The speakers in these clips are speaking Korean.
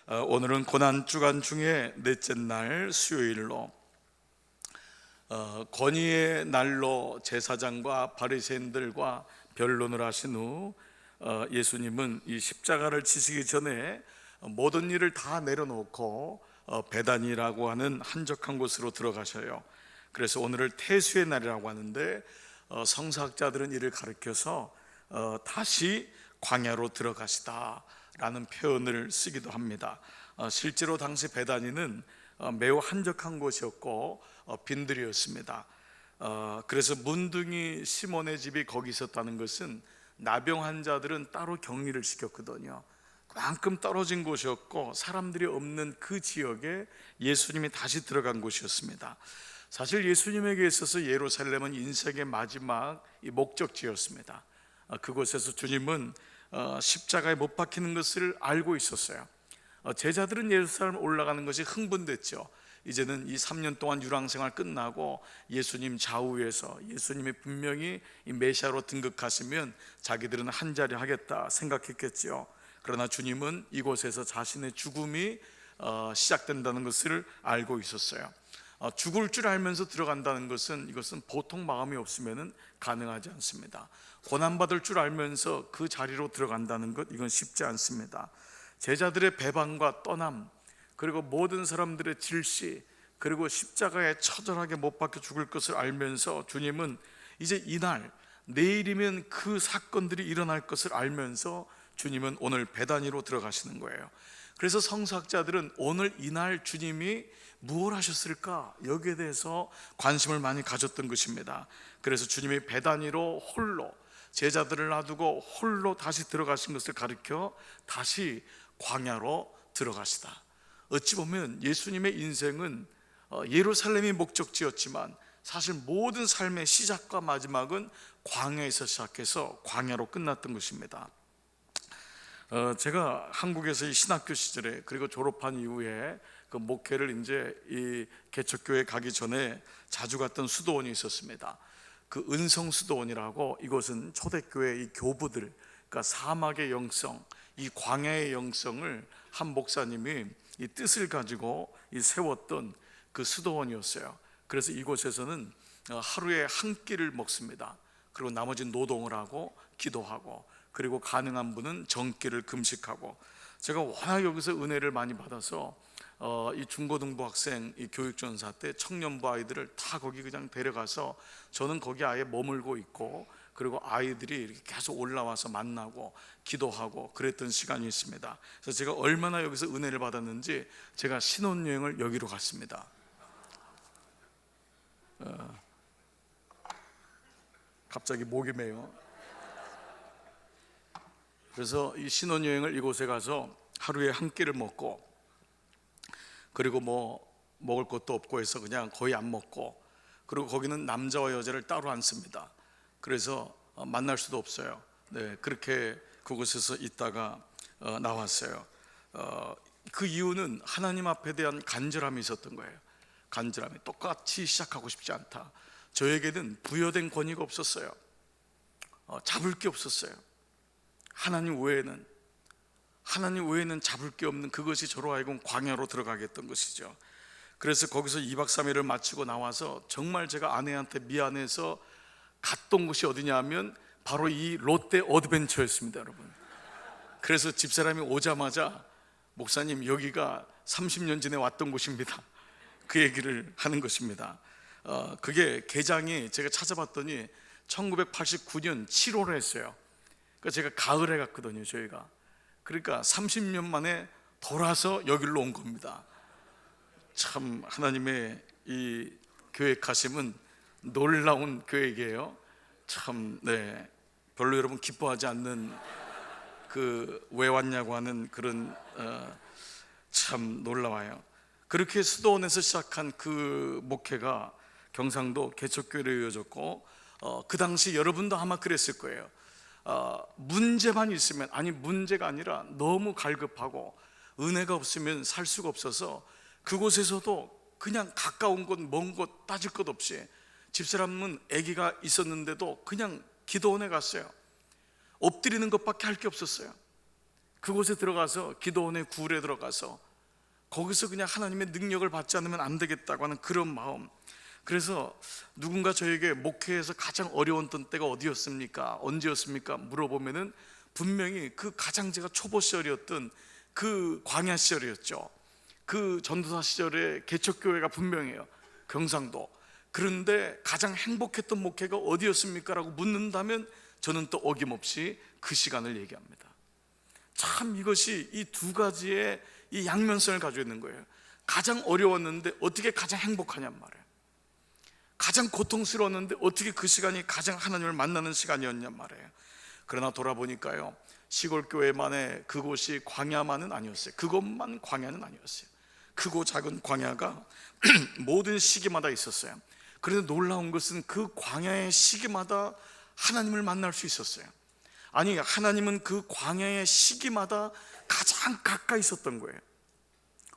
오늘은 고난주간 중에 넷째 날 수요일로 권위의 날로 제사장과 바리새인들과 변론을 하신 후 예수님은 이 십자가를 지시기 전에 모든 일을 다 내려놓고 베다니라고 하는 한적한 곳으로 들어가셔요. 그래서 오늘을 태수의 날이라고 하는데 성서학자들은 이를 가리켜서 다시 광야로 들어가시다 라는 표현을 쓰기도 합니다. 실제로 당시 베다니는 매우 한적한 곳이었고 빈들이었습니다. 그래서 문둥이 시몬의 집이 거기 있었다는 것은 나병 환자들은 따로 격리를 시켰거든요. 그만큼 떨어진 곳이었고 사람들이 없는 그 지역에 예수님이 다시 들어간 곳이었습니다. 사실 예수님에게 있어서 예루살렘은 인생의 마지막 목적지였습니다. 그곳에서 주님은 십자가에 못 박히는 것을 알고 있었어요. 제자들은 예루살렘 올라가는 것이 흥분됐죠. 이제는 이 3년 동안 유랑생활 끝나고 예수님 좌우에서 예수님이 분명히 이 메시아로 등극하시면 자기들은 한 자리 하겠다 생각했겠죠. 그러나 주님은 이곳에서 자신의 죽음이 시작된다는 것을 알고 있었어요. 죽을 줄 알면서 들어간다는 것은 이것은 보통 마음이 없으면 가능하지 않습니다. 고난받을 줄 알면서 그 자리로 들어간다는 것, 이건 쉽지 않습니다. 제자들의 배반과 떠남, 그리고 모든 사람들의 질시, 그리고 십자가에 처절하게 못 박혀 죽을 것을 알면서 주님은 이제 이날, 내일이면 그 사건들이 일어날 것을 알면서 주님은 오늘 베다니로 들어가시는 거예요. 그래서 성서학자들은 오늘 이날 주님이 무엇을 하셨을까, 여기에 대해서 관심을 많이 가졌던 것입니다. 그래서 주님이 베다니로 홀로 제자들을 놔두고 홀로 다시 들어가신 것을 가리켜 다시 광야로 들어가시다. 어찌 보면 예수님의 인생은 예루살렘이 목적지였지만 사실 모든 삶의 시작과 마지막은 광야에서 시작해서 광야로 끝났던 것입니다. 제가 한국에서 이 신학교 시절에 그리고 졸업한 이후에 그 목회를 이제 이 개척교회 가기 전에 자주 갔던 수도원이 있었습니다. 그 은성 수도원이라고, 이곳은 초대교회 이 교부들, 그러니까 사막의 영성, 이 광야의 영성을 한 목사님이 이 뜻을 가지고 이 세웠던 그 수도원이었어요. 그래서 이곳에서는 하루에 한 끼를 먹습니다. 그리고 나머지 노동을 하고 기도하고, 그리고 가능한 분은 정기를 금식하고. 제가 워낙 여기서 은혜를 많이 받아서 이 중고등부 학생 이 교육전사 때 청년부 아이들을 다 거기 그냥 데려가서 저는 거기 아예 머물고 있고, 그리고 아이들이 이렇게 계속 올라와서 만나고 기도하고 그랬던 시간이 있습니다. 그래서 제가 얼마나 여기서 은혜를 받았는지 제가 신혼여행을 여기로 갔습니다. 갑자기 목이 메요. 그래서 이 신혼여행을 이곳에 가서 하루에 한 끼를 먹고, 그리고 뭐 먹을 것도 없고 해서 그냥 거의 안 먹고, 그리고 거기는 남자와 여자를 따로 앉습니다. 그래서 만날 수도 없어요. 네, 그렇게 그곳에서 있다가 나왔어요. 그 이유는 하나님 앞에 대한 간절함이 있었던 거예요. 간절함이, 똑같이 시작하고 싶지 않다. 저에게는 부여된 권위가 없었어요. 잡을 게 없었어요. 하나님 외에는 잡을 게 없는 그것이 저로 하여금 광야로 들어가게 했던 것이죠. 그래서 거기서 2박 3일을 마치고 나와서 정말 제가 아내한테 미안해서 갔던 곳이 어디냐 하면 바로 이 롯데 어드벤처였습니다, 여러분. 그래서 집사람이 오자마자 목사님, 여기가 30년 전에 왔던 곳입니다, 그 얘기를 하는 것입니다. 그게 개장이 제가 찾아봤더니 1989년 7월에 했어요. 그러니까 제가 가을에 갔거든요, 저희가. 그러니까 30년 만에 돌아서 여기로 온 겁니다. 참 하나님의 이 계획하심은 놀라운 계획이에요. 참, 네, 별로 여러분 기뻐하지 않는 그 왜 왔냐고 하는 그런 참 놀라워요. 그렇게 수도원에서 시작한 그 목회가 경상도 개척교회로 이어졌고, 그 당시 여러분도 아마 그랬을 거예요. 문제만 있으면, 아니 문제가 아니라 너무 갈급하고 은혜가 없으면 살 수가 없어서 그곳에서도 그냥 가까운 곳 먼 곳 따질 것 없이, 집사람은 아기가 있었는데도 그냥 기도원에 갔어요. 엎드리는 것밖에 할 게 없었어요. 그곳에 들어가서 기도원의 굴에 들어가서 거기서 그냥 하나님의 능력을 받지 않으면 안 되겠다고 하는 그런 마음. 그래서 누군가 저에게 목회에서 가장 어려웠던 때가 어디였습니까? 언제였습니까? 물어보면은 분명히 그 가장 제가 초보 시절이었던 그 광야 시절이었죠. 그 전도사 시절에 개척교회가 분명해요. 경상도. 그런데 가장 행복했던 목회가 어디였습니까? 라고 묻는다면 저는 또 어김없이 그 시간을 얘기합니다. 참 이것이 이 두 가지의 이 양면성을 가지고 있는 거예요. 가장 어려웠는데 어떻게 가장 행복하냔 말이에요. 가장 고통스러웠는데 어떻게 그 시간이 가장 하나님을 만나는 시간이었냔 말이에요. 그러나 돌아보니까요, 시골 교회만의 그곳이 광야만은 아니었어요. 그것만 광야는 아니었어요. 크고 작은 광야가 모든 시기마다 있었어요. 그런데 놀라운 것은 그 광야의 시기마다 하나님을 만날 수 있었어요. 아니, 하나님은 그 광야의 시기마다 가장 가까이 있었던 거예요.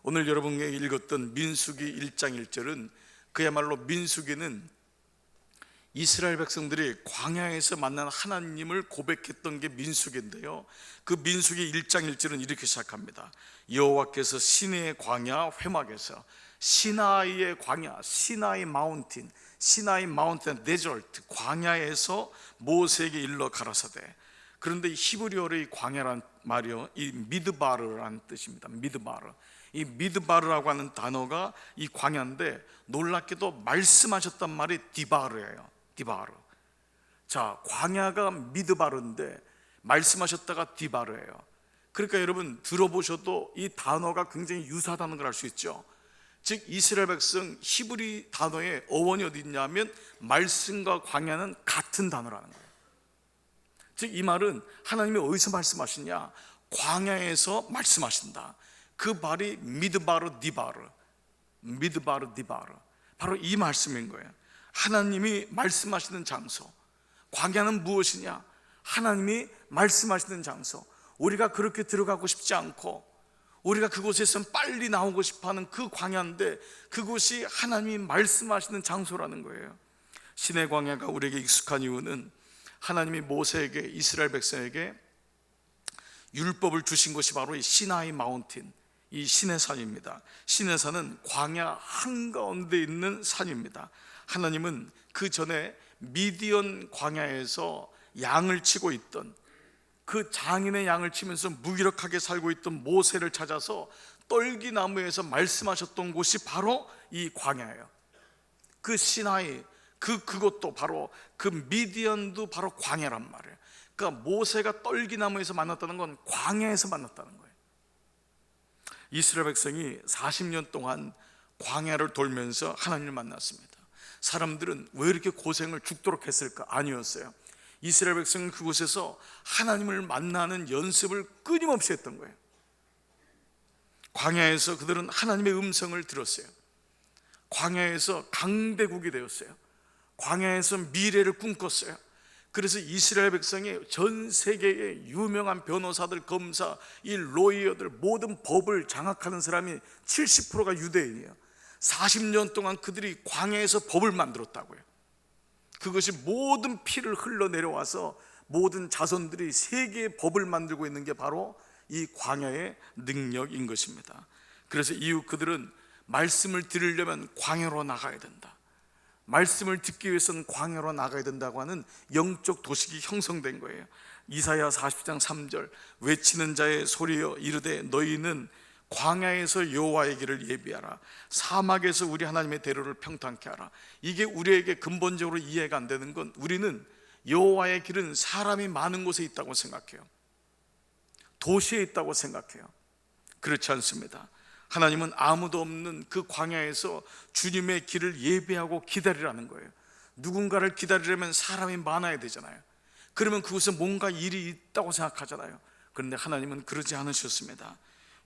오늘 여러분에게 읽었던 민수기 1장 1절은 그야말로 민수기는 이스라엘 백성들이 광야에서 만난 하나님을 고백했던 게 민수기인데요, 그 민수기 1장 1절은 이렇게 시작합니다. 여호와께서 시내의 광야 회막에서, 시나이의 광야, 시나이 마운틴, 시나이 마운틴 데절트, 광야에서 모세에게 일러 가라사대. 그런데 히브리어로 이 광야란 말이요, 이 미드바르라는 뜻입니다. 미드바르. 이 미드바르라고 하는 단어가 이 광야인데, 놀랍게도 말씀하셨단 말이 디바르예요. 디바르. 자, 광야가 미드바르인데 말씀하셨다가 디바르예요. 그러니까 여러분 들어보셔도 이 단어가 굉장히 유사하다는 걸 알 수 있죠. 즉 이스라엘 백성 히브리 단어의 어원이 어디 있냐면 말씀과 광야는 같은 단어라는 거예요. 즉 이 말은 하나님이 어디서 말씀하시냐? 광야에서 말씀하신다. 그 말이 미드바르 디바르, 미드바르 디바르, 바로 이 말씀인 거예요. 하나님이 말씀하시는 장소. 광야는 무엇이냐? 하나님이 말씀하시는 장소. 우리가 그렇게 들어가고 싶지 않고 우리가 그곳에서 빨리 나오고 싶어하는 그 광야인데 그곳이 하나님이 말씀하시는 장소라는 거예요. 시내 광야가 우리에게 익숙한 이유는 하나님이 모세에게, 이스라엘 백성에게 율법을 주신 것이 바로 이 시나이 마운틴, 이 시내산입니다. 시내산은 광야 한가운데 있는 산입니다. 하나님은 그 전에 미디안 광야에서 양을 치고 있던, 그 장인의 양을 치면서 무기력하게 살고 있던 모세를 찾아서 떨기나무에서 말씀하셨던 곳이 바로 이 광야예요. 그 시나이, 그것도 바로 그 미디안도 바로 광야란 말이에요. 그러니까 모세가 떨기나무에서 만났다는 건 광야에서 만났다는 거예요. 이스라엘 백성이 40년 동안 광야를 돌면서 하나님을 만났습니다. 사람들은 왜 이렇게 고생을 죽도록 했을까? 아니었어요. 이스라엘 백성은 그곳에서 하나님을 만나는 연습을 끊임없이 했던 거예요. 광야에서 그들은 하나님의 음성을 들었어요. 광야에서 강대국이 되었어요. 광야에서 미래를 꿈꿨어요. 그래서 이스라엘 백성이 전 세계의 유명한 변호사들, 검사, 이 로이어들, 모든 법을 장악하는 사람이 70%가 유대인이에요. 40년 동안 그들이 광야에서 법을 만들었다고요. 그것이 모든 피를 흘러내려와서 모든 자손들이 세계의 법을 만들고 있는 게 바로 이 광야의 능력인 것입니다. 그래서 이후 그들은 말씀을 들으려면 광야로 나가야 된다, 말씀을 듣기 위해서는 광야로 나가야 된다고 하는 영적 도식이 형성된 거예요. 이사야 40장 3절, 외치는 자의 소리여 이르되 너희는 광야에서 여호와의 길을 예비하라, 사막에서 우리 하나님의 대로를 평탄케 하라. 이게 우리에게 근본적으로 이해가 안 되는 건, 우리는 여호와의 길은 사람이 많은 곳에 있다고 생각해요. 도시에 있다고 생각해요. 그렇지 않습니다. 하나님은 아무도 없는 그 광야에서 주님의 길을 예비하고 기다리라는 거예요. 누군가를 기다리려면 사람이 많아야 되잖아요. 그러면 그곳에 뭔가 일이 있다고 생각하잖아요. 그런데 하나님은 그러지 않으셨습니다.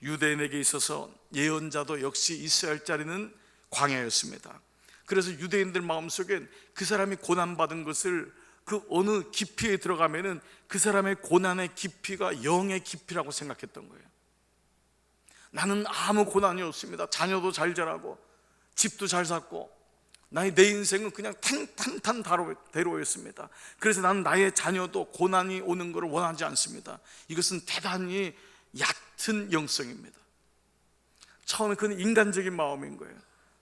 유대인에게 있어서 예언자도 역시 있어야 할 자리는 광야였습니다. 그래서 유대인들 마음속엔 그 사람이 고난받은 것을 그 어느 깊이에 들어가면은 그 사람의 고난의 깊이가 영의 깊이라고 생각했던 거예요. 나는 아무 고난이 없습니다. 자녀도 잘 자라고 집도 잘 샀고 내 인생은 그냥 탄탄대로였습니다. 그래서 나는 나의 자녀도 고난이 오는 것을 원하지 않습니다. 이것은 대단히 얕은 영성입니다. 처음에 그는 인간적인 마음인 거예요.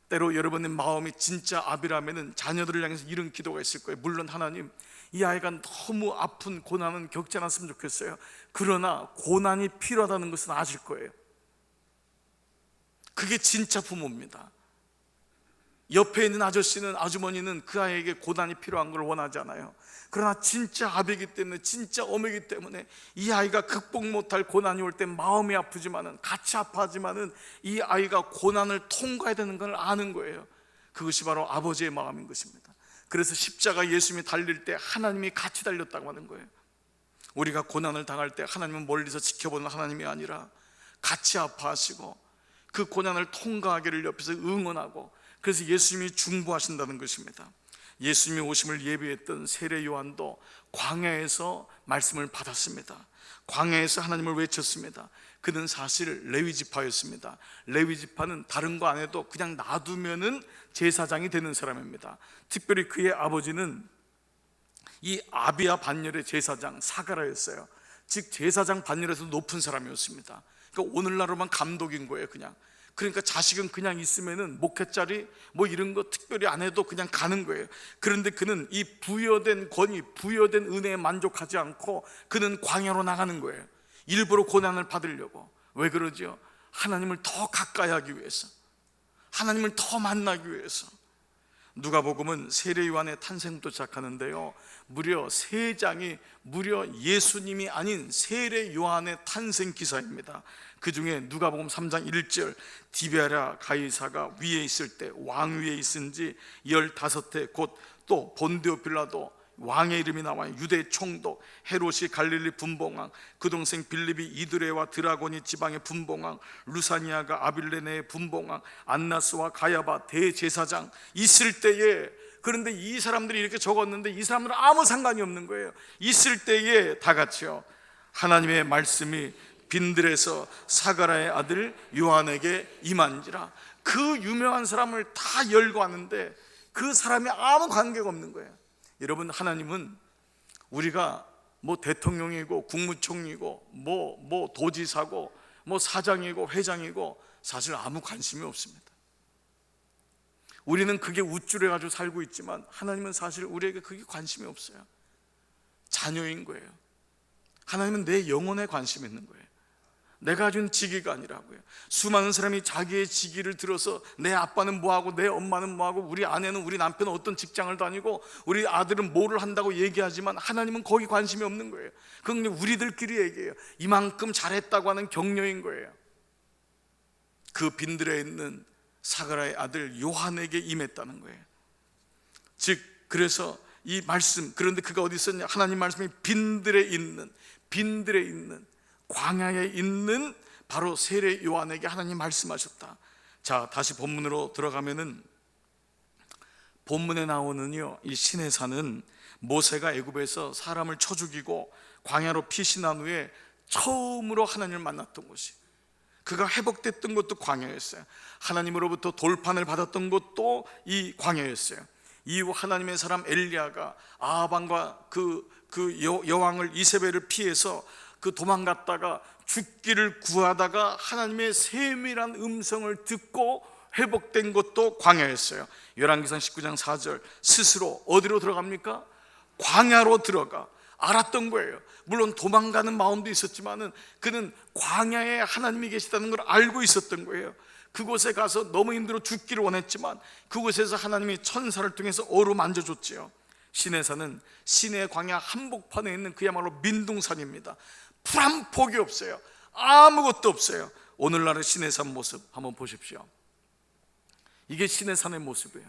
때로 여러분의 마음이 진짜 아비라면은 자녀들을 향해서 이런 기도가 있을 거예요. 물론 하나님, 이 아이가 너무 아픈 고난은 겪지 않았으면 좋겠어요. 그러나 고난이 필요하다는 것은 아실 거예요. 그게 진짜 부모입니다. 옆에 있는 아저씨는, 아주머니는 그 아이에게 고난이 필요한 걸 원하지 않아요. 그러나 진짜 아비이기 때문에, 진짜 어머니이기 때문에 이 아이가 극복 못할 고난이 올 때 마음이 아프지만은, 같이 아파하지만은 이 아이가 고난을 통과해야 되는 걸 아는 거예요. 그것이 바로 아버지의 마음인 것입니다. 그래서 십자가 예수님이 달릴 때 하나님이 같이 달렸다고 하는 거예요. 우리가 고난을 당할 때 하나님은 멀리서 지켜보는 하나님이 아니라 같이 아파하시고 그 고난을 통과하기를 옆에서 응원하고, 그래서 예수님이 중보하신다는 것입니다. 예수님이 오심을 예비했던 세례 요한도 광야에서 말씀을 받았습니다. 광야에서 하나님을 외쳤습니다. 그는 사실 레위 지파였습니다. 레위 지파는 다른 거 안 해도 그냥 놔두면은 제사장이 되는 사람입니다. 특별히 그의 아버지는 이 아비야 반열의 제사장 사가라였어요. 즉 제사장 반열에서 높은 사람이었습니다. 그러니까 오늘날로만 감독인 거예요. 그냥. 그러니까 자식은 그냥 있으면은 목회자리 뭐 이런 거 특별히 안 해도 그냥 가는 거예요. 그런데 그는 이 부여된 권위, 부여된 은혜에 만족하지 않고 그는 광야로 나가는 거예요. 일부러 고난을 받으려고. 왜 그러죠? 하나님을 더 가까이 하기 위해서, 하나님을 더 만나기 위해서. 누가복음은 세례 요한의 탄생부터 시작하는데요, 무려 3장이 무려 예수님이 아닌 세례 요한의 탄생 기사입니다. 그 중에 누가복음 3장 1절, 디베랴 가이사가 위에 있을 때, 왕 위에 있은지 15해 곧 또 본디오 빌라도 왕의 이름이 나와요. 유대 총독 헤롯이 갈릴리 분봉왕, 그 동생 빌립이 이드레와 드라고니 지방의 분봉왕, 루사니아가 아빌레네의 분봉왕, 안나스와 가야바 대제사장 있을 때에, 그런데 이 사람들이 이렇게 적었는데 이 사람들은 아무 상관이 없는 거예요. 있을 때에 다 같이요, 하나님의 말씀이 빈들에서 사가라의 아들 요한에게 임한지라. 그 유명한 사람을 다 열거하는데 그 사람이 아무 관계가 없는 거예요. 여러분, 하나님은 우리가 뭐 대통령이고 국무총리고 뭐 도지사고 뭐 사장이고 회장이고 사실 아무 관심이 없습니다. 우리는 그게 우쭐해 가지고 살고 있지만 하나님은 사실 우리에게 그게 관심이 없어요. 자녀인 거예요. 하나님은 내 영혼에 관심이 있는 거예요. 내가 가진 직위가 아니라고요. 수많은 사람이 자기의 직위를 들어서 내 아빠는 뭐하고 내 엄마는 뭐하고 우리 아내는, 우리 남편은 어떤 직장을 다니고 우리 아들은 뭐를 한다고 얘기하지만 하나님은 거기 관심이 없는 거예요. 그건 우리들끼리 얘기해요. 이만큼 잘했다고 하는 격려인 거예요. 그 빈들에 있는 사가라의 아들 요한에게 임했다는 거예요. 즉 그래서 이 말씀, 그런데 그가 어디 있었냐? 하나님 말씀이 빈들에 있는 광야에 있는 바로 세례 요한에게 하나님 말씀하셨다. 자, 다시 본문으로 들어가면은 본문에 나오는요, 이 시내산은 모세가 애굽에서 사람을 쳐 죽이고 광야로 피신한 후에 처음으로 하나님을 만났던 곳이, 그가 회복됐던 것도 광야였어요. 하나님으로부터 돌판을 받았던 것도 이 광야였어요. 이후 하나님의 사람 엘리야가 아합왕과 그 여왕을 이세벨을 피해서 그 도망갔다가 죽기를 구하다가 하나님의 세밀한 음성을 듣고 회복된 것도 광야였어요. 열왕기상 19장 4절, 스스로 어디로 들어갑니까? 광야로 들어가. 알았던 거예요. 물론 도망가는 마음도 있었지만은 그는 광야에 하나님이 계시다는 걸 알고 있었던 거예요. 그곳에 가서 너무 힘들어 죽기를 원했지만 그곳에서 하나님이 천사를 통해서 어루만져줬지요. 시내산은 시내 광야 한복판에 있는 그야말로 민둥산입니다. 풀 한 폭이 없어요. 아무것도 없어요. 오늘날의 시내산 모습 한번 보십시오. 이게 시내산의 모습이에요.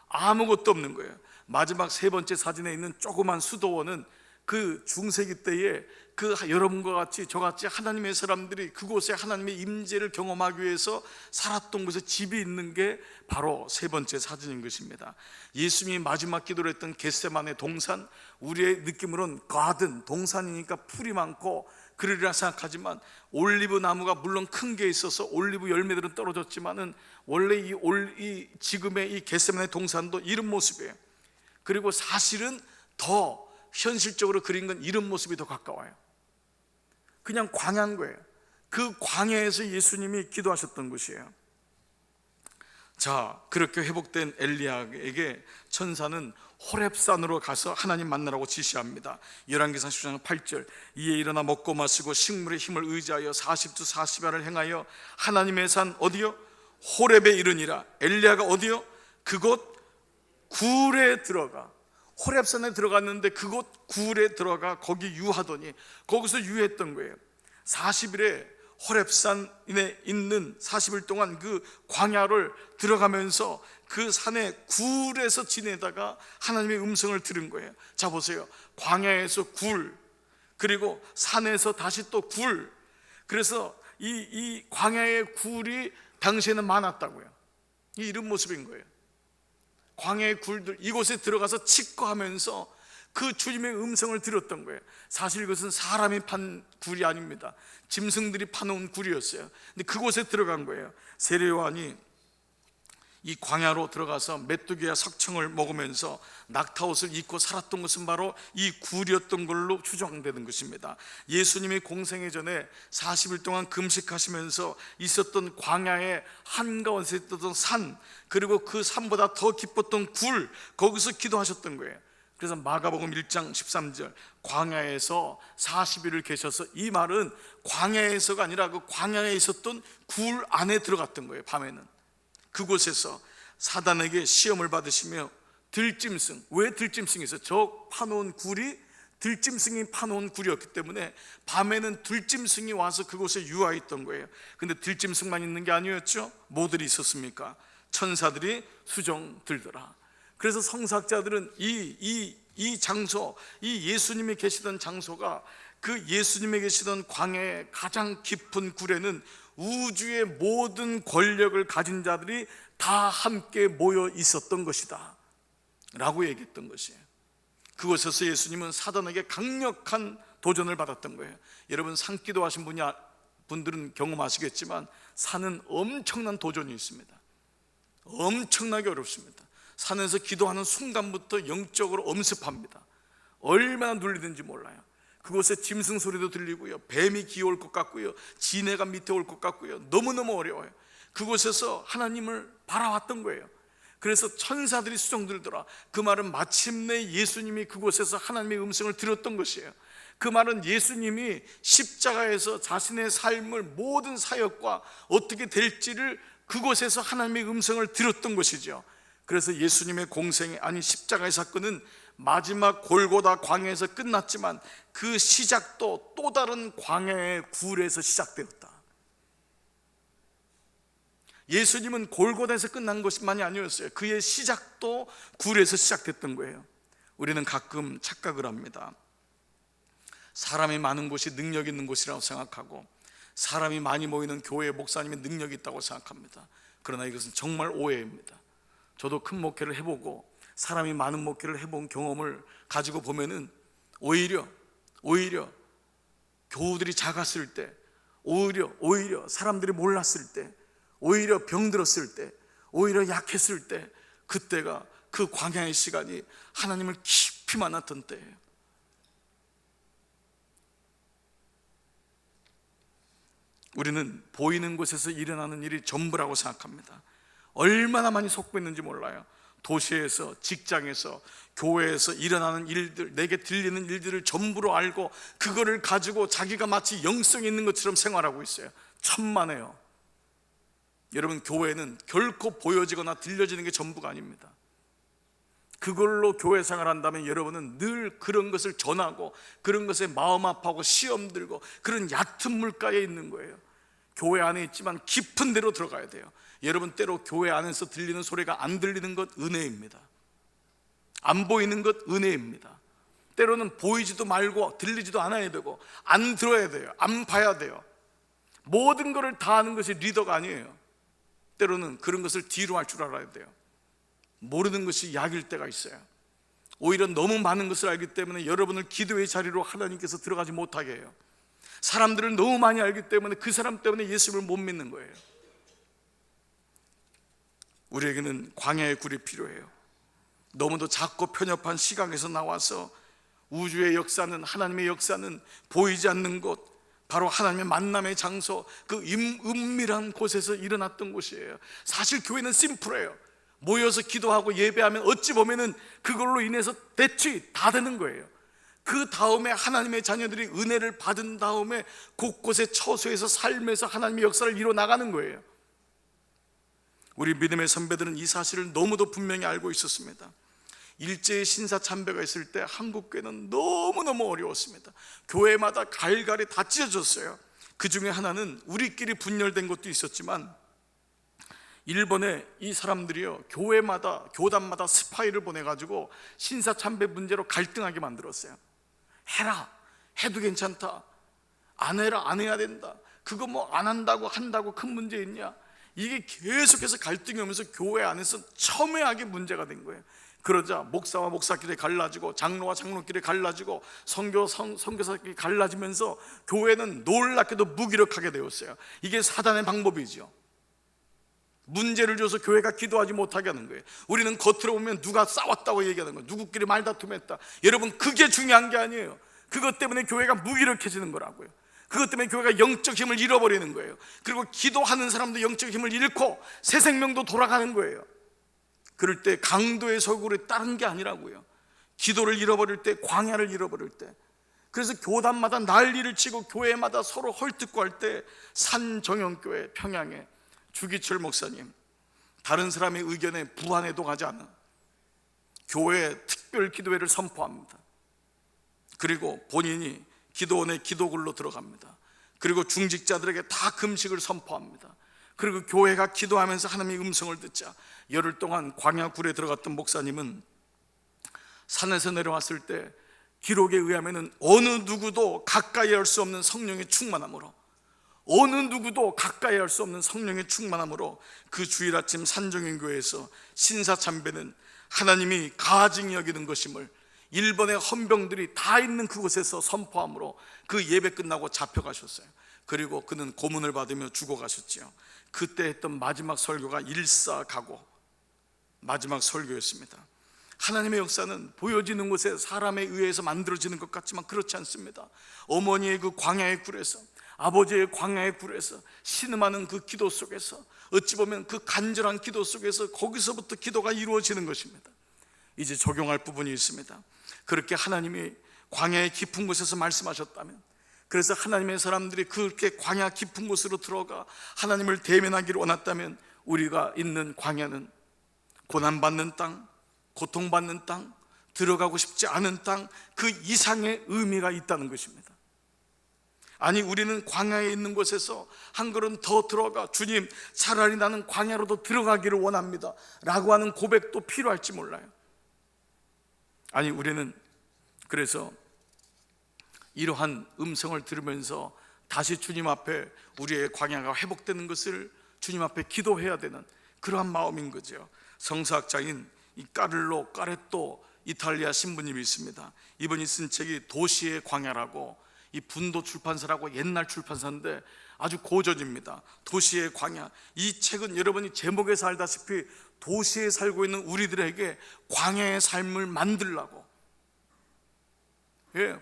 아무것도 없는 거예요. 마지막 3번째 사진에 있는 조그만 수도원은 그 중세기 때에 그 여러분과 같이 저같이 하나님의 사람들이 그곳에 하나님의 임재를 경험하기 위해서 살았던 곳에 집이 있는 게 바로 3번째 사진인 것입니다. 예수님이 마지막 기도를 했던 겟세마네 동산, 우리의 느낌으로는 가든, 동산이니까 풀이 많고 그러리라 생각하지만 올리브 나무가 물론 큰 게 있어서 올리브 열매들은 떨어졌지만은 원래 이 지금의 이 겟세마네 동산도 이런 모습이에요. 그리고 사실은 더 현실적으로 그린 건 이런 모습이 더 가까워요. 그냥 광야인 거예요. 그 광야에서 예수님이 기도하셨던 곳이에요. 자, 그렇게 회복된 엘리야에게 천사는 호렙산으로 가서 하나님 만나라고 지시합니다. 열왕기상 10장 8절, 이에 일어나 먹고 마시고 식물의 힘을 의지하여 40주 40야를 행하여 하나님의 산 어디요? 호렙에 이르니라. 엘리야가 어디요? 그곳 굴에 들어가, 호렙산에 들어갔는데 그곳 굴에 들어가 거기 유하더니, 거기서 유했던 거예요. 40일에 호렙산에 있는 40일 동안 그 광야를 들어가면서 그 산의 굴에서 지내다가 하나님의 음성을 들은 거예요. 자, 보세요. 광야에서 굴, 그리고 산에서 다시 또 굴. 그래서 이 광야의 굴이 당시에는 많았다고요. 이런 모습인 거예요. 광야의 굴들, 이곳에 들어가서 치과하면서 그 주님의 음성을 들었던 거예요. 사실 이것은 사람이 판 굴이 아닙니다. 짐승들이 파놓은 굴이었어요. 근데 그곳에 들어간 거예요. 세례 요한이 이 광야로 들어가서 메뚜기와 석청을 먹으면서 낙타옷을 입고 살았던 것은 바로 이 굴이었던 걸로 추정되는 것입니다. 예수님이 공생애 전에 40일 동안 금식하시면서 있었던 광야의 한가운데 있었던 산, 그리고 그 산보다 더 깊었던 굴, 거기서 기도하셨던 거예요. 그래서 마가복음 1장 13절, 광야에서 40일을 계셔서, 이 말은 광야에서가 아니라 그 광야에 있었던 굴 안에 들어갔던 거예요. 밤에는 그곳에서 사단에게 시험을 받으시며 들짐승, 왜 들짐승이 있어요? 저 파놓은 굴이 들짐승이 파놓은 굴이었기 때문에 밤에는 들짐승이 와서 그곳에 유하했던 거예요. 근데 들짐승만 있는 게 아니었죠. 뭐들이 있었습니까? 천사들이 수정 들더라. 그래서 성사학자들은 이 장소, 이 예수님이 계시던 장소가 그 예수님이 계시던 광야의 가장 깊은 굴에는 우주의 모든 권력을 가진 자들이 다 함께 모여 있었던 것이다 라고 얘기했던 것이에요. 그곳에서 예수님은 사단에게 강력한 도전을 받았던 거예요. 여러분, 산기도 하신 분들은 경험하시겠지만 산은 엄청난 도전이 있습니다. 엄청나게 어렵습니다. 산에서 기도하는 순간부터 영적으로 엄습합니다. 얼마나 눌리는지 몰라요. 그곳에 짐승 소리도 들리고요, 뱀이 기어올 것 같고요, 지네가 밑에 올 것 같고요, 너무너무 어려워요. 그곳에서 하나님을 바라왔던 거예요. 그래서 천사들이 수정들더라. 그 말은 마침내 예수님이 그곳에서 하나님의 음성을 들었던 것이에요. 그 말은 예수님이 십자가에서 자신의 삶을, 모든 사역과 어떻게 될지를 그곳에서 하나님의 음성을 들었던 것이죠. 그래서 예수님의 공생애, 아니 십자가의 사건은 마지막 골고다 광야에서 끝났지만 그 시작도 또 다른 광야의 굴에서 시작되었다. 예수님은 골고다에서 끝난 것만이 아니었어요. 그의 시작도 굴에서 시작됐던 거예요. 우리는 가끔 착각을 합니다. 사람이 많은 곳이 능력 있는 곳이라고 생각하고, 사람이 많이 모이는 교회 목사님이 능력이 있다고 생각합니다. 그러나 이것은 정말 오해입니다. 저도 큰 목회를 해보고 사람이 많은 목회를 해본 경험을 가지고 보면은 오히려 교우들이 작았을 때, 오히려 사람들이 몰랐을 때, 오히려 병들었을 때, 오히려 약했을 때, 그때가 그 광야의 시간이 하나님을 깊이 만났던 때예요. 우리는 보이는 곳에서 일어나는 일이 전부라고 생각합니다. 얼마나 많이 속고 있는지 몰라요. 도시에서, 직장에서, 교회에서 일어나는 일들, 내게 들리는 일들을 전부로 알고 그거를 가지고 자기가 마치 영성이 있는 것처럼 생활하고 있어요. 천만에요. 여러분, 교회는 결코 보여지거나 들려지는 게 전부가 아닙니다. 그걸로 교회 생활한다면 여러분은 늘 그런 것을 전하고, 그런 것에 마음 아파하고 시험 들고, 그런 얕은 물가에 있는 거예요. 교회 안에 있지만 깊은 데로 들어가야 돼요. 여러분, 때로 교회 안에서 들리는 소리가 안 들리는 것 은혜입니다. 안 보이는 것 은혜입니다. 때로는 보이지도 말고 들리지도 않아야 되고, 안 들어야 돼요. 안 봐야 돼요. 모든 것을 다 하는 것이 리더가 아니에요. 때로는 그런 것을 뒤로 할 줄 알아야 돼요. 모르는 것이 약일 때가 있어요. 오히려 너무 많은 것을 알기 때문에 여러분을 기도의 자리로 하나님께서 들어가지 못하게 해요. 사람들을 너무 많이 알기 때문에 그 사람 때문에 예수님을 못 믿는 거예요. 우리에게는 광야의 굴이 필요해요. 너무도 작고 편협한 시각에서 나와서 우주의 역사는, 하나님의 역사는 보이지 않는 곳, 바로 하나님의 만남의 장소, 그 은밀한 곳에서 일어났던 곳이에요. 사실 교회는 심플해요. 모여서 기도하고 예배하면 어찌 보면은 그걸로 인해서 대충 다 되는 거예요. 그 다음에 하나님의 자녀들이 은혜를 받은 다음에 곳곳에 처소에서 삶에서 하나님의 역사를 이뤄 나가는 거예요. 우리 믿음의 선배들은 이 사실을 너무도 분명히 알고 있었습니다. 일제의 신사 참배가 있을 때 한국 교회는 너무너무 어려웠습니다. 교회마다 갈갈이 다 찢어졌어요. 그 중에 하나는 우리끼리 분열된 것도 있었지만, 일본에 이 사람들이요, 교회마다, 교단마다 스파이를 보내가지고 신사 참배 문제로 갈등하게 만들었어요. 해라, 해도 괜찮다. 안 해라, 안 해야 된다. 그거 뭐 안 한다고 한다고 큰 문제 있냐. 이게 계속해서 갈등이 오면서 교회 안에서 첨예하게 문제가 된 거예요. 그러자 목사와 목사끼리 갈라지고 장로와 장로끼리 갈라지고 선교사끼리 갈라지면서 교회는 놀랍게도 무기력하게 되었어요. 이게 사단의 방법이죠. 문제를 줘서 교회가 기도하지 못하게 하는 거예요. 우리는 겉으로 보면 누가 싸웠다고 얘기하는 거예요. 누구끼리 말다툼했다. 여러분, 그게 중요한 게 아니에요. 그것 때문에 교회가 무기력해지는 거라고요. 그것 때문에 교회가 영적 힘을 잃어버리는 거예요. 그리고 기도하는 사람도 영적 힘을 잃고 새 생명도 돌아가는 거예요. 그럴 때 강도의 설교를 따른 게 아니라고요. 기도를 잃어버릴 때, 광야를 잃어버릴 때. 그래서 교단마다 난리를 치고 교회마다 서로 헐뜯고 할 때, 산정영교회 평양에 주기철 목사님, 다른 사람의 의견에 부안해도 가지 않아 교회 특별 기도회를 선포합니다. 그리고 본인이 기도원의 기도굴로 들어갑니다. 그리고 중직자들에게 다 금식을 선포합니다. 그리고 교회가 기도하면서 하나님의 음성을 듣자 열흘 동안 광야굴에 들어갔던 목사님은 산에서 내려왔을 때 기록에 의하면 어느 누구도 가까이 할 수 없는 성령의 충만함으로, 어느 누구도 가까이 할 수 없는 성령의 충만함으로 그 주일 아침 산정인교회에서 신사참배는 하나님이 가증히 여기는 것임을 일본의 헌병들이 다 있는 그곳에서 선포함으로 그 예배 끝나고 잡혀가셨어요. 그리고 그는 고문을 받으며 죽어가셨지요. 그때 했던 마지막 설교가 일사가고 마지막 설교였습니다. 하나님의 역사는 보여지는 곳에 사람에 의해서 만들어지는 것 같지만 그렇지 않습니다. 어머니의 그 광야의 굴에서, 아버지의 광야의 굴에서 신음하는 그 기도 속에서, 어찌 보면 그 간절한 기도 속에서 거기서부터 기도가 이루어지는 것입니다. 이제 적용할 부분이 있습니다. 그렇게 하나님이 광야의 깊은 곳에서 말씀하셨다면, 그래서 하나님의 사람들이 그렇게 광야 깊은 곳으로 들어가 하나님을 대면하기를 원했다면, 우리가 있는 광야는 고난받는 땅, 고통받는 땅, 들어가고 싶지 않은 땅, 그 이상의 의미가 있다는 것입니다. 아니, 우리는 광야에 있는 곳에서 한 걸음 더 들어가 주님, 차라리 나는 광야로도 들어가기를 원합니다 라고 하는 고백도 필요할지 몰라요. 아니, 우리는 그래서 이러한 음성을 들으면서 다시 주님 앞에 우리의 광야가 회복되는 것을 주님 앞에 기도해야 되는 그러한 마음인 거죠. 성서학자인 이 까를로 까레또 이탈리아 신부님이 있습니다. 이분이 쓴 책이 도시의 광야라고, 이 분도 출판사라고 옛날 출판사인데 아주 고전입니다. 도시의 광야. 이 책은 여러분이 제목에서 알다시피 도시에 살고 있는 우리들에게 광야의 삶을 만들라고,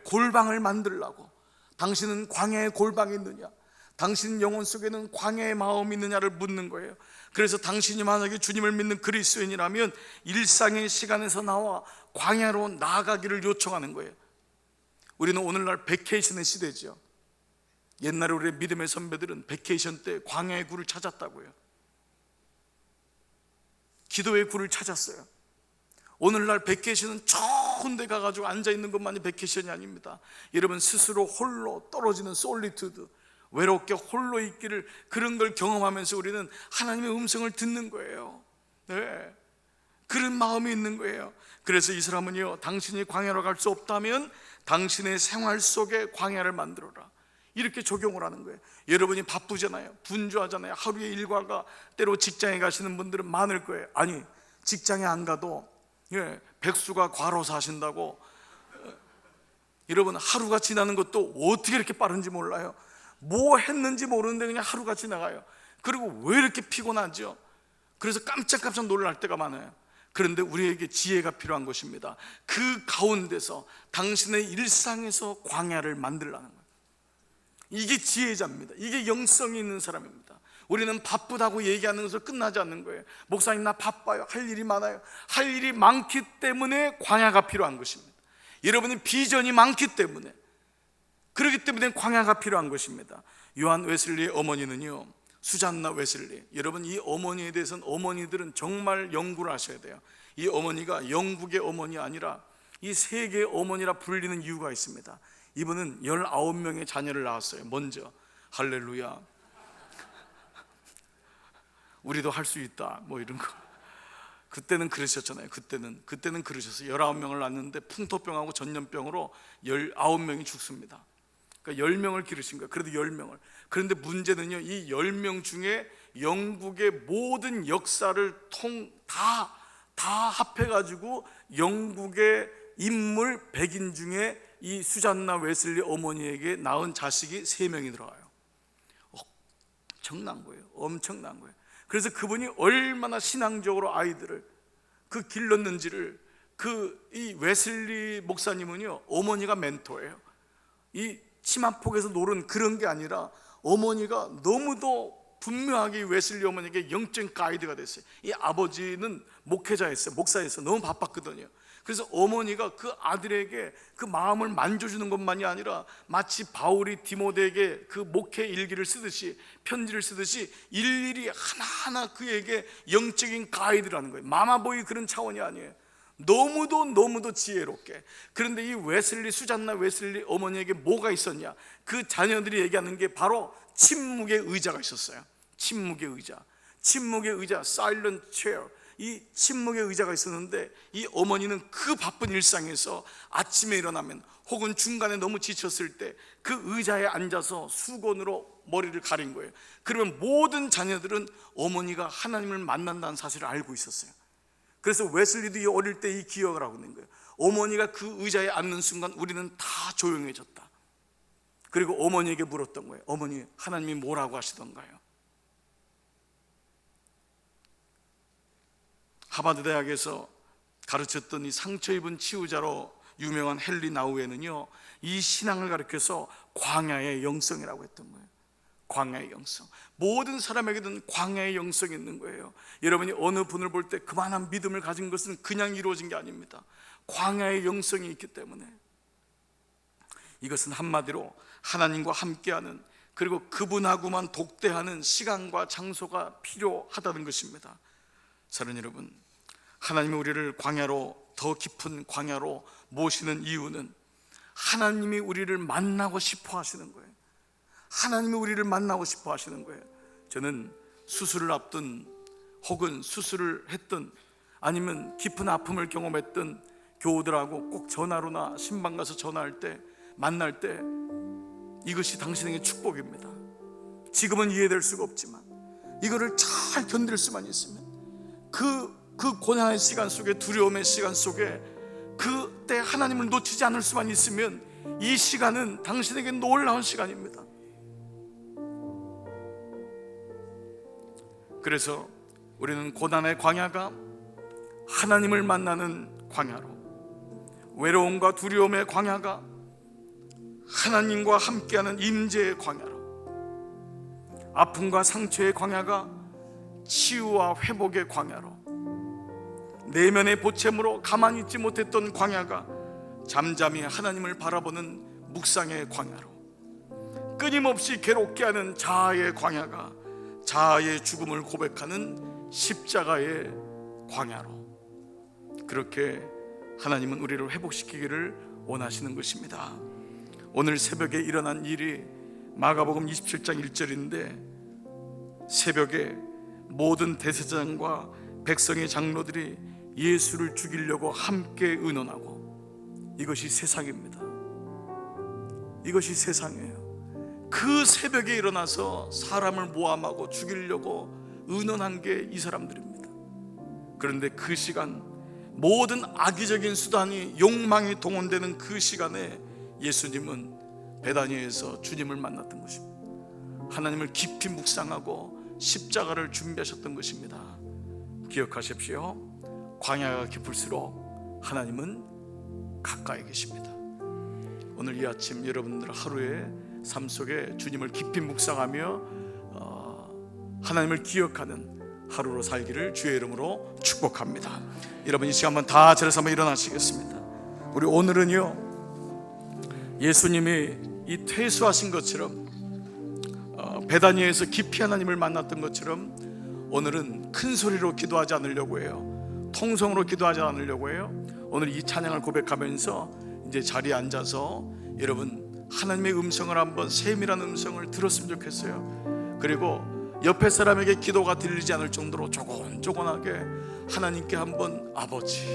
골방을 만들라고. 당신은 광야의 골방이 있느냐? 당신 영혼 속에는 광야의 마음이 있느냐를 묻는 거예요. 그래서 당신이 만약에 주님을 믿는 그리스도인이라면 일상의 시간에서 나와 광야로 나아가기를 요청하는 거예요. 우리는 오늘날 베케이션의 시대죠. 옛날에 우리의 믿음의 선배들은 베케이션 때 광야의 굴을 찾았다고요. 기도의 굴을 찾았어요. 오늘날 베케이션은 좋은 데 가가지고 앉아있는 것만이 베케이션이 아닙니다. 여러분, 스스로 홀로 떨어지는 솔리투드, 외롭게 홀로 있기를, 그런 걸 경험하면서 우리는 하나님의 음성을 듣는 거예요. 네, 그런 마음이 있는 거예요. 그래서 이 사람은요, 당신이 광야로 갈 수 없다면 당신의 생활 속에 광야를 만들어라, 이렇게 적용을 하는 거예요. 여러분이 바쁘잖아요, 분주하잖아요. 하루의 일과가, 때로 직장에 가시는 분들은 많을 거예요. 아니, 직장에 안 가도 백수가 과로사 하신다고, 여러분, 하루가 지나는 것도 어떻게 이렇게 빠른지 몰라요. 뭐 했는지 모르는데 그냥 하루가 지나가요. 그리고 왜 이렇게 피곤하죠? 그래서 깜짝깜짝 놀랄 때가 많아요. 그런데 우리에게 지혜가 필요한 것입니다. 그 가운데서 당신의 일상에서 광야를 만들라는 거예요. 이게 지혜자입니다. 이게 영성이 있는 사람입니다. 우리는 바쁘다고 얘기하는 것을 끝나지 않는 거예요. 목사님, 나 바빠요, 할 일이 많아요. 할 일이 많기 때문에 광야가 필요한 것입니다. 여러분이 비전이 많기 때문에, 그렇기 때문에 광야가 필요한 것입니다. 요한 웨슬리의 어머니는요, 수잔나 웨슬리, 여러분 이 어머니에 대해서는 어머니들은 정말 연구를 하셔야 돼요. 이 어머니가 영국의 어머니 아니라 이 세계의 어머니라 불리는 이유가 있습니다. 이분은 19명의 자녀를 낳았어요. 먼저. 할렐루야. 우리도 할 수 있다 뭐 이런 거. 그때는 그러셨잖아요. 그때는 그러셨어요. 19명을 낳았는데 풍토병하고 전염병으로 19명이 죽습니다. 그러니까 10명을 기르신 거예요. 그래도 10명을. 그런데 문제는요, 이 10명 중에 영국의 모든 역사를 다 합해가지고 영국의 인물 100인 중에 이 수잔나 웨슬리 어머니에게 낳은 자식이 3명이 들어가요. 엄청난 거예요. 그래서 그분이 얼마나 신앙적으로 아이들을 길렀는지를, 이 웨슬리 목사님은요, 어머니가 멘토예요. 이 치마폭에서 노는 그런 게 아니라 어머니가 너무도 분명하게 웨슬리 어머니에게 영적 가이드가 됐어요. 이 아버지는 목회자였어요. 목사였어요. 너무 바빴거든요. 그래서 어머니가 그 아들에게 그 마음을 만져주는 것만이 아니라 마치 바울이 디모데에게 그 목회 일기를 쓰듯이, 편지를 쓰듯이 일일이 하나하나 그에게 영적인 가이드라는 거예요. 마마보이 그런 차원이 아니에요. 너무도 지혜롭게. 그런데 이 수잔나 웨슬리 어머니에게 뭐가 있었냐? 그 자녀들이 얘기하는 게 바로 침묵의 의자가 있었어요. 침묵의 의자, silent chair. 이 침묵의 의자가 있었는데, 이 어머니는 그 바쁜 일상에서 아침에 일어나면 혹은 중간에 너무 지쳤을 때 그 의자에 앉아서 수건으로 머리를 가린 거예요. 그러면 모든 자녀들은 어머니가 하나님을 만난다는 사실을 알고 있었어요. 그래서 웨슬리도 이 어릴 때 이 기억을 하고 있는 거예요. 어머니가 그 의자에 앉는 순간 우리는 다 조용해졌다. 그리고 어머니에게 물었던 거예요. 어머니, 하나님이 뭐라고 하시던가요? 하버드 대학에서 가르쳤던 이 상처 입은 치유자로 유명한 헨리 나우에는요, 이 신앙을 가르쳐서 광야의 영성이라고 했던 거예요. 광야의 영성. 모든 사람에게는 광야의 영성이 있는 거예요. 여러분이 어느 분을 볼 때 그만한 믿음을 가진 것은 그냥 이루어진 게 아닙니다. 광야의 영성이 있기 때문에. 이것은 한마디로 하나님과 함께하는, 그리고 그분하고만 독대하는 시간과 장소가 필요하다는 것입니다. 사랑하는 여러분, 하나님이 우리를 광야로, 더 깊은 광야로 모시는 이유는 하나님이 우리를 만나고 싶어 하시는 거예요. 하나님이 우리를 만나고 싶어 하시는 거예요. 저는 수술을 앞둔, 혹은 수술을 했던, 아니면 깊은 아픔을 경험했던 교우들하고 꼭 전화로나 신방 가서 전화할 때, 만날 때, 이것이 당신에게 축복입니다. 지금은 이해될 수가 없지만 이거를 잘 견딜 수만 있으면, 그 고난의 시간 속에, 두려움의 시간 속에 그때 하나님을 놓치지 않을 수만 있으면 이 시간은 당신에게 놀라운 시간입니다. 그래서 우리는 고난의 광야가 하나님을 만나는 광야로, 외로움과 두려움의 광야가 하나님과 함께하는 임재의 광야로, 아픔과 상처의 광야가 치유와 회복의 광야로, 내면의 보채무로 가만히 있지 못했던 광야가 잠잠히 하나님을 바라보는 묵상의 광야로, 끊임없이 괴롭게 하는 자아의 광야가 자아의 죽음을 고백하는 십자가의 광야로, 그렇게 하나님은 우리를 회복시키기를 원하시는 것입니다. 오늘 새벽에 일어난 일이 마가복음 27장 1절인데, 새벽에 모든 대제사장과 백성의 장로들이 예수를 죽이려고 함께 의논하고, 이것이 세상입니다. 이것이 세상이에요. 그 새벽에 일어나서 사람을 모함하고 죽이려고 의논한 게 이 사람들입니다. 그런데 그 시간, 모든 악의적인 수단이, 욕망이 동원되는 그 시간에 예수님은 베다니에서 주님을 만났던 것입니다. 하나님을 깊이 묵상하고 십자가를 준비하셨던 것입니다. 기억하십시오. 광야가 깊을수록 하나님은 가까이 계십니다. 오늘 이 아침 여러분들 하루에 삶 속에 주님을 깊이 묵상하며 하나님을 기억하는 하루로 살기를 주의 이름으로 축복합니다. 여러분, 이 시간 한번 다 차려서 한번 일어나시겠습니다. 우리 오늘은요, 예수님이 이 퇴수하신 것처럼 베다니에서 깊이 하나님을 만났던 것처럼 오늘은 큰 소리로 기도하지 않으려고 해요. 통성으로 기도하지 않으려고 해요. 오늘 이 찬양을 고백하면서 이제 자리에 앉아서 여러분 하나님의 음성을 한번, 세밀한 음성을 들었으면 좋겠어요. 그리고 옆에 사람에게 기도가 들리지 않을 정도로 조곤조곤하게 하나님께 한번, 아버지,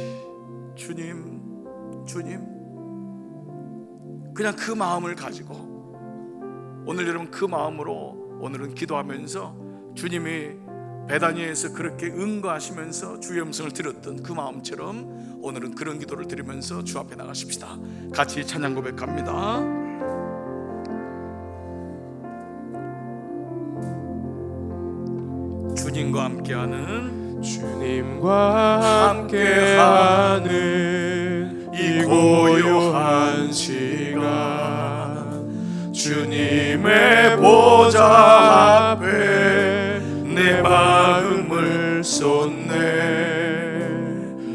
주님, 주님, 그냥 그 마음을 가지고 오늘 여러분 그 마음으로 오늘은 기도하면서 주님이 베다니에서 그렇게 응거하시면서 주의 음성을 들었던 그 마음처럼 오늘은 그런 기도를 드리면서 주 앞에 나가십시다. 같이 찬양 고백합니다. 주님과 함께하는, 주님과 함께하는 이 고요한 시간, 주님의 보좌 앞에 내 마음을 쏟네.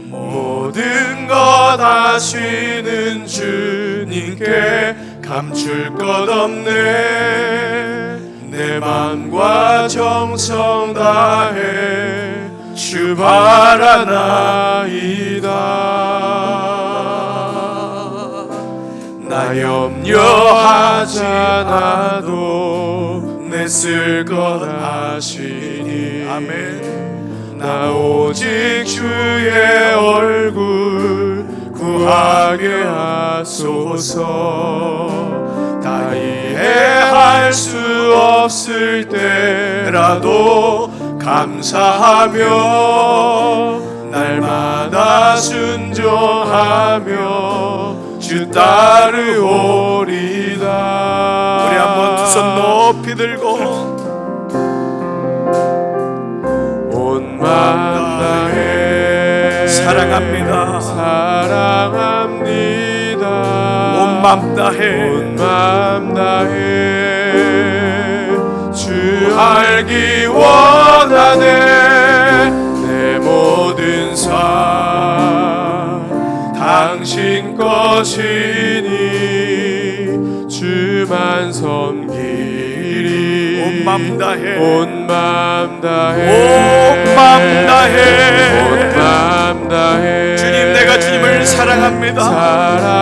모든 것 아시는 주님께 감출 것 없네. 내 맘과 정성 다해 주 바라나이다. 나 염려하지 않아도 내 쓸 것 아시니. 아멘. 나 오직 주의 얼굴 구하게 하소서. 다 이해할 수 없을 때라도 감사하며 날마다 순종하며 주 따르오리다. 우리 한번 두 손 높이 들고 온 마음 다해 사랑합니다. 사랑합니다. 온 마음 다해, 온 마음 다해 주 알기 원하네. 내 모든 삶 당신 것이니 주만 섬기리. 온 마음 다해, 온 마음 다해, 온 마음 다해, 온 마음 다해. 주님, 내가 주님을 사랑합니다.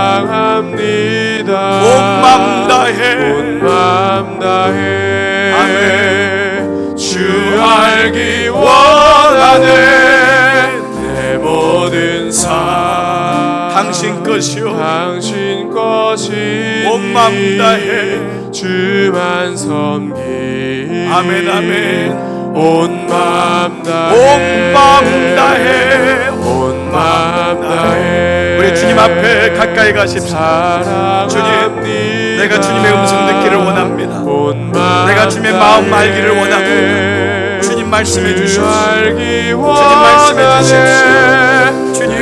사랑합니다. 온 마음 다해, 온 마음 다해. 아멘. 주 알기 원하네. 내 모든 삶 당신 것이요, 당신 것이니. 온 마음 다해, 주만 섬기리. 아멘, 아멘. 온 마음 다해, 온 마음 다해, 온 마음 다해. 우리 주님 앞에 가까이 가십시오. 주님, 내가 주님의 음성 듣기를 원합니다. 내가 주님의 마음 알기를 원합니다. 주님 말씀해 주십시오. 주님 말씀해 주십시오. 주님,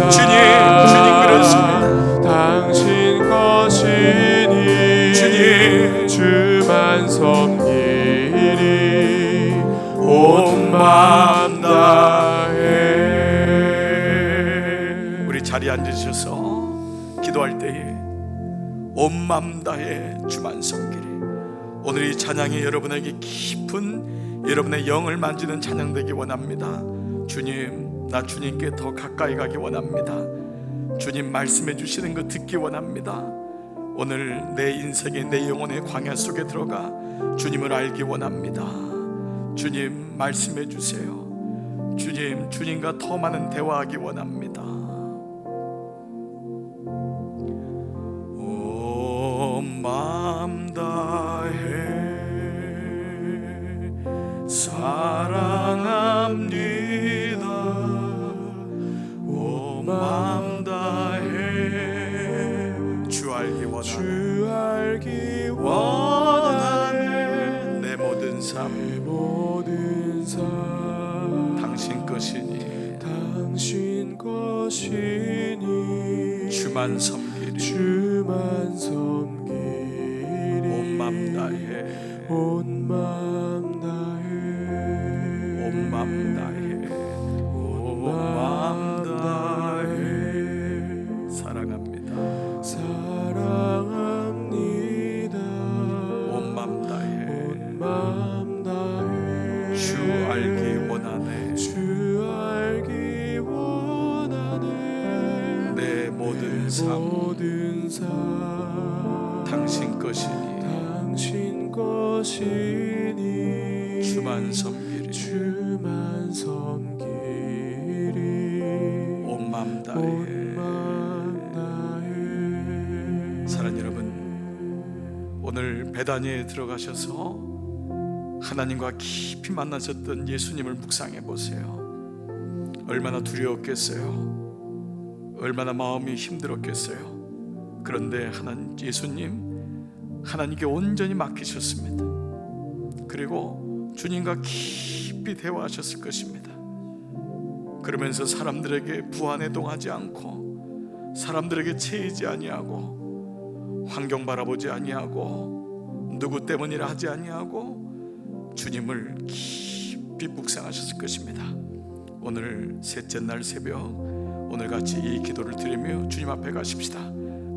주님, 주님 그렇습니다. 당신 것이니. 주님, 주만 섬기리. 온 마음 다해. 우리 자리에 앉으셔서 기도할 때에 온 마음 다해 주만 섬기리. 오늘 이 찬양이 여러분에게 깊은 여러분의 영을 만지는 찬양 되기 원합니다. 주님, 나 주님께 더 가까이 가기 원합니다. 주님 말씀해 주시는 거 듣기 원합니다. 오늘 내 인생의, 내 영혼의 광야 속에 들어가 주님을 알기 원합니다. 주님 말씀해 주세요. 주님, 주님과 더 많은 대화하기 원합니다. 온 마음 다해 사랑합니다. 온 마음 다해 주 알기 원하네. 주 알기 원하네. 내 모든 삶 내 모든 삶 당신 것이니. 당신 것이니. 주만 섬기리. 주만 섬기리. 온 마음 다해 온 마음 다해 온 마음 다해 사랑합니다. 사랑합니다. 온 마음 다해 온 마음 다해 주 알기 원하네. 주 알기 원하네. 내 모든 삶 당신 것이니 당신 것이니 주만 섬기리 주만 섬기리. 온 마음 다해. 온 마음 다해. 사랑하는 여러분, 오늘 베다니에 들어가셔서 하나님과 깊이 만나셨던 예수님을 묵상해 보세요. 얼마나 두려웠겠어요. 얼마나 마음이 힘들었겠어요. 그런데 예수님 하나님께 온전히 맡기셨습니다. 그리고 주님과 깊이 대화하셨을 것입니다. 그러면서 사람들에게 부안해동하지 않고 사람들에게 채이지 아니하고 환경 바라보지 아니하고 누구 때문이라 하지 아니하고 주님을 깊이 묵상하셨을 것입니다. 오늘 셋째 날 새벽 오늘 같이 이 기도를 드리며 주님 앞에 가십시다.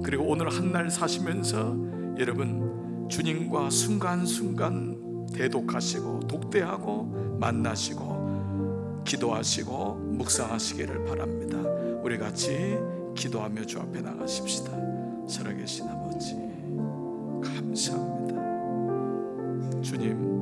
그리고 오늘 한 날 사시면서 여러분 주님과 순간순간 대독하시고 독대하고 만나시고 기도하시고 묵상하시기를 바랍니다. 우리 같이 기도하며 주 앞에 나가십시다. 살아계신 아버지 감사합니다. 주님